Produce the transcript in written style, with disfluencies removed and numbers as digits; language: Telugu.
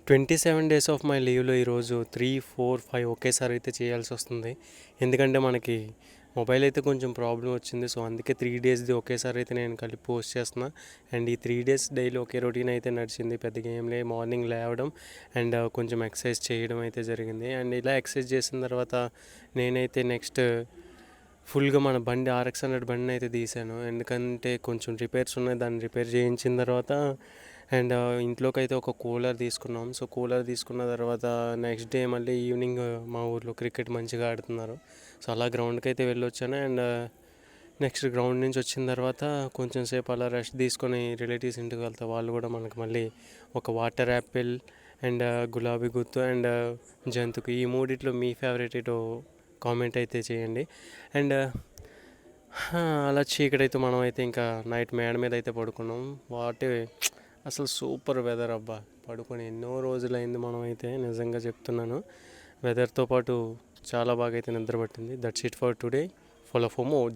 27 డేస్ ఆఫ్ మై లీవ్లో ఈరోజు 3, 4, 5 ఒకేసారి అయితే చేయాల్సి వస్తుంది. ఎందుకంటే మనకి మొబైల్ అయితే కొంచెం ప్రాబ్లం వచ్చింది. సో అందుకే 3 డేస్ది ఒకేసారి అయితే నేను కలిపి పోస్ట్ చేస్తున్నా. అండ్ ఈ 3 డేస్ డైలీ ఒకే రొటీన్ అయితే నడిచింది. పెద్దగా ఏం లే, మార్నింగ్ లేవడం అండ్ కొంచెం ఎక్సర్సైజ్ చేయడం అయితే జరిగింది. అండ్ ఇలా ఎక్సర్సైజ్ చేసిన తర్వాత నేనైతే నెక్స్ట్ ఫుల్గా మన బండి RX 100 బండిని అయితే తీసాను. ఎందుకంటే కొంచెం రిపేర్స్ ఉన్నాయి, దాన్ని రిపేర్ చేయించిన తర్వాత అండ్ ఇంట్లోకి అయితే ఒక కూలర్ తీసుకున్నాం. సో కూలర్ తీసుకున్న తర్వాత నెక్స్ట్ డే మళ్ళీ ఈవినింగ్ మా ఊర్లో క్రికెట్ మంచిగా ఆడుతున్నారు. సో అలా గ్రౌండ్కి అయితే వెళ్ళొచ్చాను. అండ్ నెక్స్ట్ గ్రౌండ్ నుంచి వచ్చిన తర్వాత కొంచెం సేపు అలా రెస్ట్ తీసుకొని రిలేటివ్స్ ఇంటికి వెళ్తా. వాళ్ళు కూడా మనకు మళ్ళీ ఒక వాటర్ యాపిల్ అండ్ గులాబీ గుత్తు అండ్ జంతుకు, ఈ మూడిట్లో మీ ఫేవరెట్ ఏటో కామెంట్ అయితే చేయండి. అండ్ అలా చీకటైతే మనం అయితే ఇంకా నైట్ మేడ మీద అయితే పడుకున్నాం. వాటి అసలు సూపర్ వెదర్ అబ్బా. పడుకొని ఎన్నో రోజులైంది మనం అయితే, నిజంగా చెప్తున్నాను. వెదర్తో పాటు చాలా బాగా అయితే నిద్ర పట్టింది. That's it for today. Follow for more.